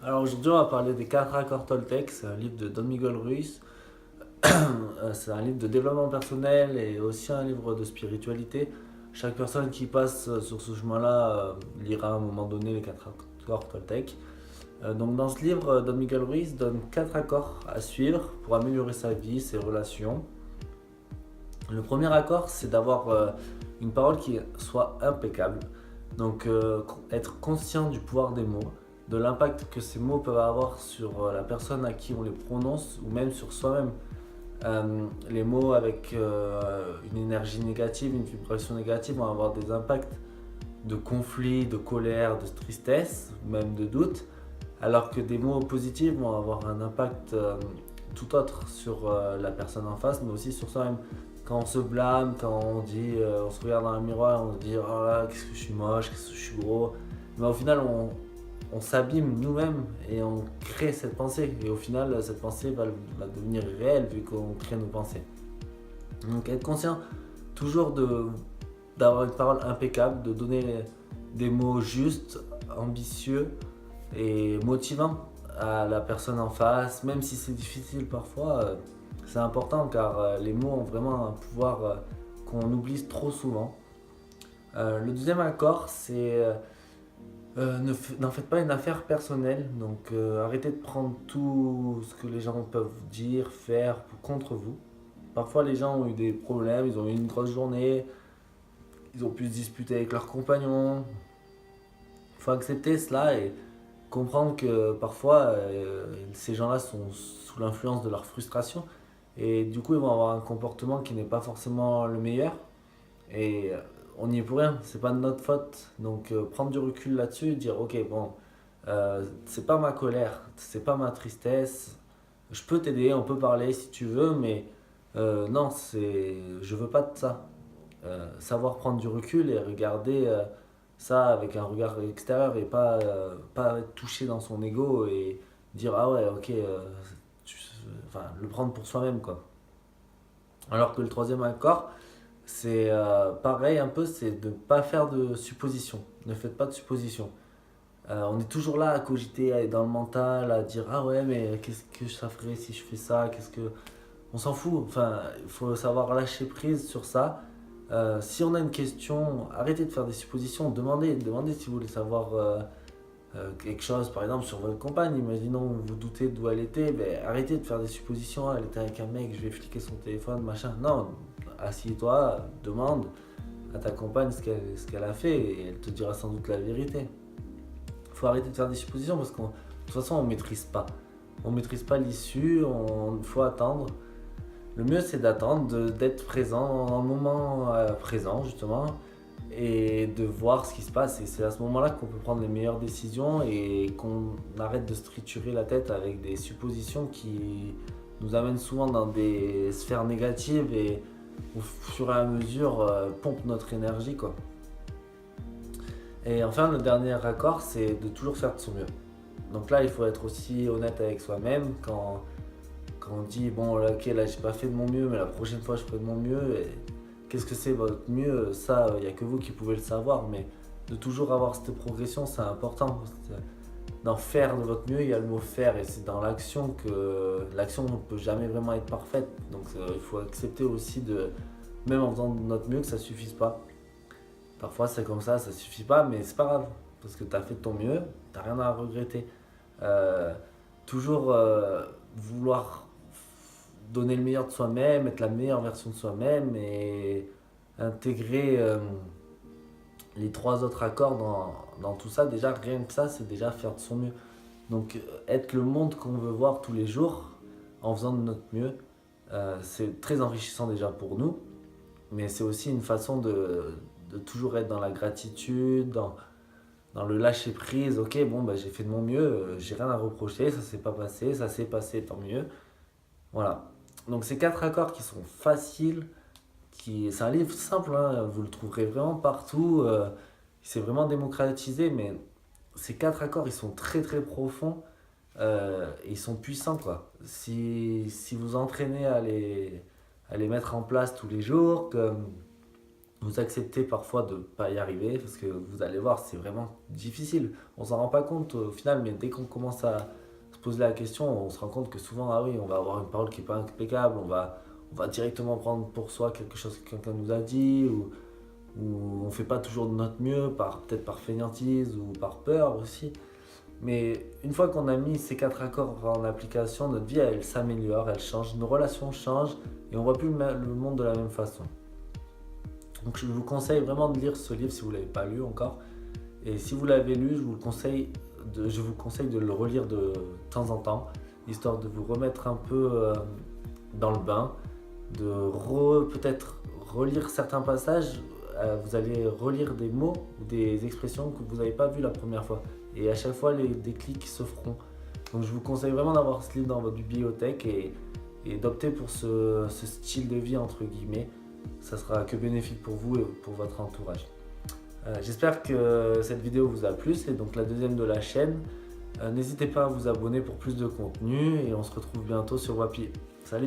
Alors aujourd'hui, on va parler des 4 accords Toltec. C'est un livre de Don Miguel Ruiz. C'est un livre de développement personnel et aussi un livre de spiritualité. Chaque personne qui passe sur ce chemin-là lira à un moment donné les 4 accords Toltec. Donc dans ce livre, Don Miguel Ruiz donne 4 accords à suivre pour améliorer sa vie, ses relations. Le premier accord, c'est d'avoir une parole qui soit impeccable. Donc être conscient du pouvoir des mots, de l'impact que ces mots peuvent avoir sur la personne à qui on les prononce ou même sur soi-même. Les mots avec une énergie négative, une vibration négative vont avoir des impacts de conflit, de colère, de tristesse, même de doute, alors que des mots positifs vont avoir un impact tout autre sur la personne en face, mais aussi sur soi-même. Quand on se blâme, quand on dit, on se regarde dans le miroir, on se dit oh là, qu'est-ce que je suis moche, qu'est-ce que je suis gros, mais au final on s'abîme nous-mêmes et on crée cette pensée. Et au final, cette pensée va devenir réelle vu qu'on crée nos pensées. Donc être conscient toujours d'avoir une parole impeccable, de donner des mots justes, ambitieux et motivants à la personne en face, même si c'est difficile parfois, c'est important car les mots ont vraiment un pouvoir qu'on oublie trop souvent. Le deuxième accord, c'est n'en faites pas une affaire personnelle, donc arrêtez de prendre tout ce que les gens peuvent dire, faire contre vous. Parfois les gens ont eu des problèmes, ils ont eu une grosse journée, ils ont pu se disputer avec leurs compagnons. Il faut accepter cela et comprendre que parfois ces gens-là sont sous l'influence de leur frustration et du coup ils vont avoir un comportement qui n'est pas forcément le meilleur et on n'y est pour rien, c'est pas de notre faute. Donc prendre du recul là-dessus, dire ok bon, c'est pas ma colère, c'est pas ma tristesse, je peux t'aider, on peut parler si tu veux, mais non, je veux pas de ça. Savoir prendre du recul et regarder ça avec un regard extérieur et pas être touché dans son ego et dire ah ouais ok, enfin le prendre pour soi-même quoi. Alors que le troisième accord, c'est pareil un peu, c'est de ne pas faire de suppositions. Ne faites pas de suppositions. On est toujours là à cogiter, à être dans le mental, à dire ah ouais mais qu'est-ce que ça ferait si je fais ça, qu'est-ce que on s'en fout. Enfin, il faut savoir lâcher prise sur ça. Si on a une question, arrêtez de faire des suppositions. Demandez si vous voulez savoir quelque chose, par exemple sur votre compagne. Imaginons vous vous doutez d'où elle était, ben, arrêtez de faire des suppositions. Elle était avec un mec, je vais fliquer son téléphone, machin. Non, assieds-toi, demande à ta compagne ce qu'elle a fait et elle te dira sans doute la vérité. Il faut arrêter de faire des suppositions parce que de toute façon on ne maîtrise pas. On ne maîtrise pas l'issue, il faut attendre. Le mieux, c'est d'attendre, d'être présent dans le moment présent, justement, et de voir ce qui se passe. Et c'est à ce moment-là qu'on peut prendre les meilleures décisions et qu'on arrête de se triturer la tête avec des suppositions qui nous amènent souvent dans des sphères négatives et au fur et à mesure pompent notre énergie, quoi. Et enfin, le dernier accord, c'est de toujours faire de son mieux. Donc là, il faut être aussi honnête avec soi-même quand on dit bon là, ok là j'ai pas fait de mon mieux mais la prochaine fois je ferai de mon mieux et qu'est-ce que c'est votre mieux, ça il n'y a que vous qui pouvez le savoir, mais de toujours avoir cette progression c'est important. D'en faire de votre mieux, il y a le mot faire et c'est dans l'action que l'action ne peut jamais vraiment être parfaite, donc il faut accepter aussi de même en faisant de notre mieux que ça suffise pas. Parfois c'est comme ça suffit pas mais c'est pas grave parce que tu as fait de ton mieux, t'as rien à regretter. Euh, toujours vouloir donner le meilleur de soi-même, être la meilleure version de soi-même et intégrer les trois autres accords dans tout ça. Déjà, rien que ça, c'est déjà faire de son mieux. Donc, être le monde qu'on veut voir tous les jours en faisant de notre mieux, c'est très enrichissant déjà pour nous, mais c'est aussi une façon de toujours être dans la gratitude, dans le lâcher prise. Ok, bon, bah, j'ai fait de mon mieux, j'ai rien à reprocher, ça s'est pas passé, ça s'est passé, tant mieux. Voilà. Donc ces quatre accords qui sont faciles, c'est un livre simple, hein, vous le trouverez vraiment partout, c'est vraiment démocratisé, mais ces quatre accords, ils sont très très profonds, et ils sont puissants, quoi. Si vous entraînez à les mettre en place tous les jours, Vous acceptez parfois de ne pas y arriver parce que vous allez voir, c'est vraiment difficile. On s'en rend pas compte au final, mais dès qu'on commence à se poser la question, on se rend compte que souvent, ah oui, on va avoir une parole qui n'est pas impeccable, on va directement prendre pour soi quelque chose que quelqu'un nous a dit, ou on fait pas toujours de notre mieux, peut-être par fainéantise ou par peur aussi. Mais une fois qu'on a mis ces quatre accords en application, notre vie, elle s'améliore, elle change, nos relations changent et on voit plus le monde de la même façon. Donc je vous conseille vraiment de lire ce livre si vous ne l'avez pas lu encore. Et si vous l'avez lu, je vous conseille de le relire de temps en temps, histoire de vous remettre un peu dans le bain, peut-être relire certains passages. Vous allez relire des mots ou des expressions que vous n'avez pas vues la première fois. Et à chaque fois, les déclics se feront. Donc je vous conseille vraiment d'avoir ce livre dans votre bibliothèque et d'opter pour ce style de vie, entre guillemets. Ça sera que bénéfique pour vous et pour votre entourage. J'espère que cette vidéo vous a plu, c'est donc la deuxième de la chaîne. N'hésitez pas à vous abonner pour plus de contenu et on se retrouve bientôt sur Wapi. Salut!